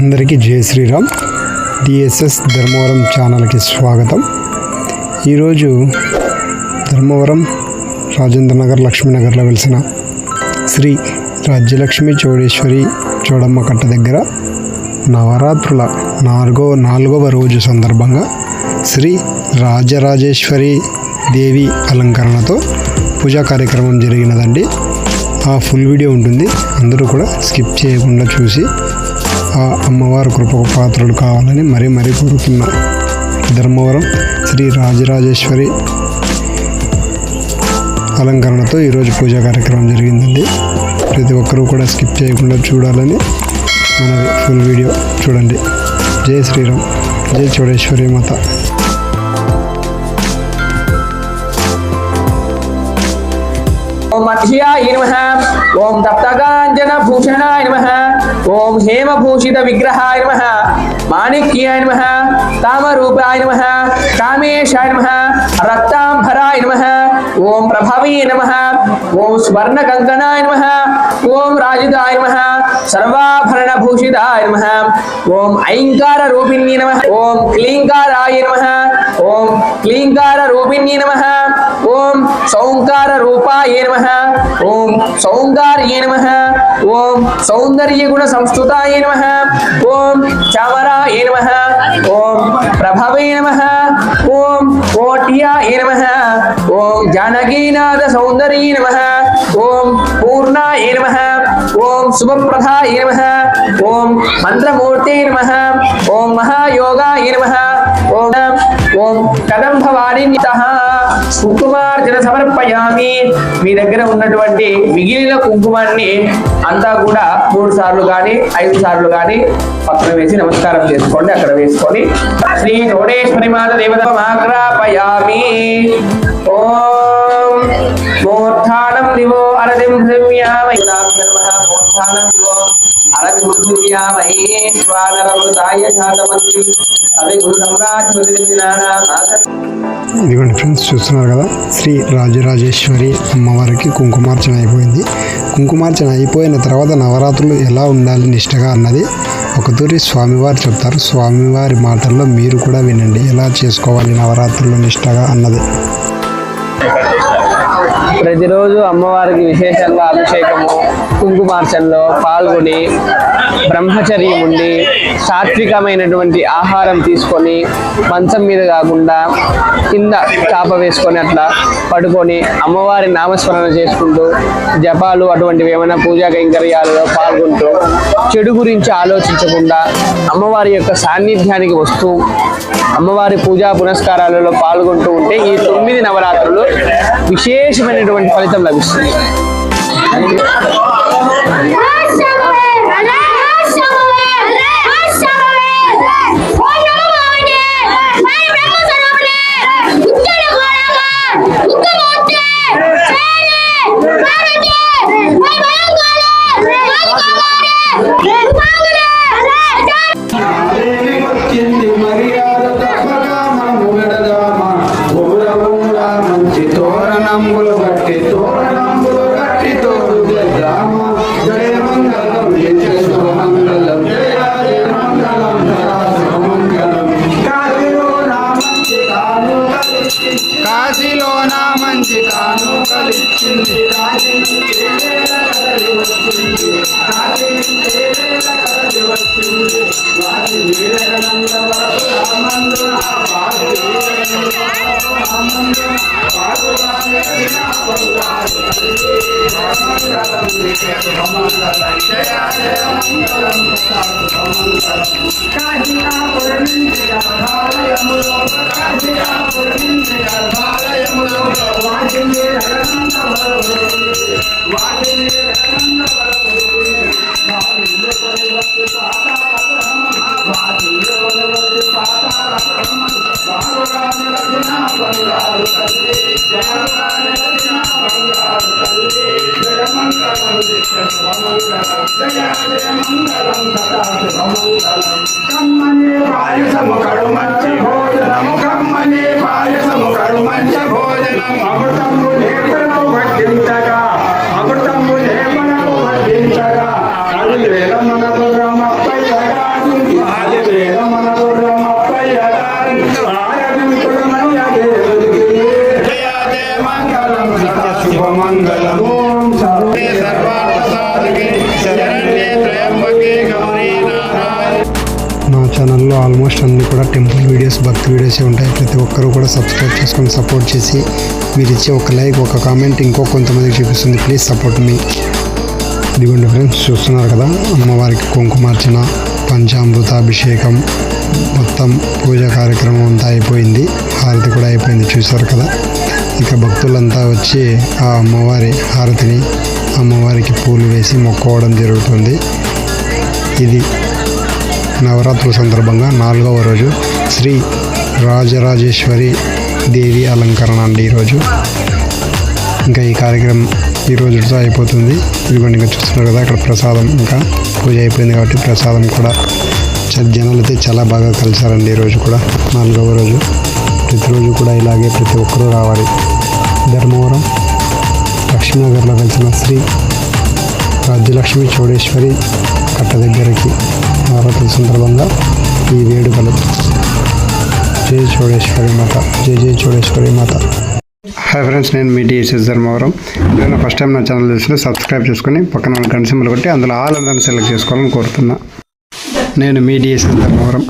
అందరికీ జై శ్రీరామ్. డిఎస్ఎస్ ధర్మవరం ఛానల్కి స్వాగతం. ఈరోజు ధర్మవరం రాజేంద్ర నగర్ లక్ష్మీనగర్లో వెలిసిన శ్రీ రాజ్యలక్ష్మి చౌడేశ్వరి చౌడమ్మ కట్ట దగ్గర నవరాత్రుల నాలుగవ రోజు సందర్భంగా శ్రీ రాజరాజేశ్వరి దేవి అలంకరణతో పూజా కార్యక్రమం జరిగినదండి. ఆ ఫుల్ వీడియో ఉంటుంది, అందరూ కూడా స్కిప్ చేయకుండా చూసి ఆ అమ్మవారి కృపకు పాత్రలు కావాలని మరీ కోరుతున్నా. ధర్మవరం శ్రీ రాజరాజేశ్వరి అలంకరణతో ఈరోజు పూజా కార్యక్రమం జరిగిందండి. ప్రతి ఒక్కరూ కూడా స్కిప్ చేయకుండా చూడాలని మనవి. ఫుల్ వీడియో చూడండి. జై శ్రీరామ్, జై చౌడేశ్వరి మాత. ओम मध्याय नमः, ओम तप्तकांचन भूषणाय नमः, ओम हेमभूषित विग्रहाय नमः, माणिक्याय नमः, तामरूपाय नमः, कामेशाय नमः, रक्तांबराय नमः, ओम प्रभवे नमः, ओम स्वर्णकंकणाय नमः, ओम राजिताय नमः, सर्वाभरण भूषिताय नमः, ओम ऐंकार रूपिण्ये नमः, ओम क्लींकाराय नमः, ओम क्लींकार रूपिण्ये नमः, ओम सौंकार रूपाय नमः, ओम सौंदर्ये नमः, ओम सौंदर्य गुण संस्तुताय नमः, ओम चामराय नमः, ओम प्रभवे नमः, ओम कोट्याय नमः, ओम जानकीनाथ सौंदर्ये नमः, ओम पूर्णाय नमः, ओम शुभप्रदाय नमः, ओम मंत्रमूर्ते नमः, ओम महायोगाय नमः, ओम कदम्भवारिण्यतः కుంకుమార్చన సమర్పయామి. మీ దగ్గర ఉన్నటువంటి మిగిలిన కుంకుమాన్ని అంతా కూడా 3 సార్లు కానీ 5 సార్లు కానీ పక్కన వేసి నమస్కారం చేసుకోండి. అక్కడ వేసుకొని శ్రీ చౌడేశ్వరి మాత దేవత ఆగ్రాపయామి. ఓం మూర్ధానం దివో అరదిం హృమ్యామై మూర్ధానం దివో అరది హృమ్యామై స్వానరమృతాయ శాతమంత్రి అవి గురు ఇదిగోండి ఫ్రెండ్స్, చూస్తున్నారు కదా, శ్రీ రాజరాజేశ్వరి అమ్మవారికి కుంకుమార్చన అయిపోయింది. కుంకుమార్చన అయిపోయిన తర్వాత నవరాత్రులు ఎలా ఉండాలి నిష్టగా అన్నది ఒకతూరి స్వామివారు చెప్తారు. స్వామివారి మాటల్లో మీరు కూడా వినండి, ఎలా చేసుకోవాలి నవరాత్రులు నిష్టగా అన్నది. ప్రతిరోజు అమ్మవారికి విశేషంగా అభిషేకము కుంకుమార్చనలో పాల్గొని బ్రహ్మచర్యం ఉండి సాత్వికమైనటువంటి ఆహారం తీసుకొని మంచం మీద కాకుండా కింద చాప వేసుకొని అట్లా పడుకొని అమ్మవారి నామస్మరణ చేసుకుంటూ జపాలు అటువంటివి ఏమైనా పూజా కైంకర్యాలలో పాల్గొంటూ చెడు గురించి ఆలోచించకుండా అమ్మవారి యొక్క సాన్నిధ్యానికి వస్తూ అమ్మవారి పూజా పునస్కారాలలో పాల్గొంటూ ఉంటే ఈ 9 నవరాత్రులు విశేషమైనటువంటి ఫలితం లభిస్తుంది. అమృతము నా ఛానల్లో ఆల్మోస్ట్ అన్నీ కూడా టెంపుల్ వీడియోస్, భక్తి వీడియోసే ఉంటాయి. ప్రతి ఒక్కరూ కూడా సబ్స్క్రైబ్ చేసుకొని సపోర్ట్ చేసి మీరు ఇచ్చే ఒక లైక్, ఒక కామెంట్ ఇంకో కొంతమందికి చూపిస్తుంది. ప్లీజ్ సపోర్ట్ మీ. ఇదిగోండి ఫ్రెండ్స్, చూస్తున్నారు కదా, అమ్మవారికి కుంకుమార్చన, పంచామృతాభిషేకం, మొత్తం పూజా కార్యక్రమం అంతా అయిపోయింది. హారతి కూడా అయిపోయింది, చూశారు కదా. ఇక భక్తులంతా వచ్చి ఆ అమ్మవారి హారతిని అమ్మవారికి పూలు వేసి మొక్కుకోవడం జరుగుతుంది. ఇది నవరాత్రుల సందర్భంగా 4వ రోజు శ్రీ రాజరాజేశ్వరి దేవి అలంకరణ అండి ఈరోజు. ఇంకా ఈ కార్యక్రమం ఈ రోజుతో అయిపోతుంది. ఇదిగోండి, ఇంకా చూస్తున్నారు కదా, అక్కడ ప్రసాదం, ఇంకా పూజ అయిపోయింది కాబట్టి ప్రసాదం కూడా జనాలైతే చాలా బాగా కలిసారండి ఈరోజు కూడా, 4వ రోజు. ప్రతిరోజు కూడా ఇలాగే ప్రతి ఒక్కరూ రావాలి. ధర్మవరం లక్ష్మీనగర్లో వెళ్తున్న శ్రీ రాజ్యలక్ష్మి చౌడేశ్వరి కట్ట దగ్గరికి నవరాత్రుల సందర్భంగా ఈ వేడుకలు. జై చౌడేశ్వరి మాత, జై జై చౌడేశ్వరి మాత. హాయ్ ఫ్రెండ్స్, నేను మీ డిఎస్ఎస్ ధర్మవరం. నేను ఫస్ట్ టైం నా ఛానల్ చూస్తే సబ్స్క్రైబ్ చేసుకొని పక్కన గంట సింబల్ కొట్టి అందులో ఆల్ అందరిని సెలెక్ట్ చేసుకోవాలని కోరుతున్నా. నేను మీ డిఎస్ఎస్ ధర్మవరం.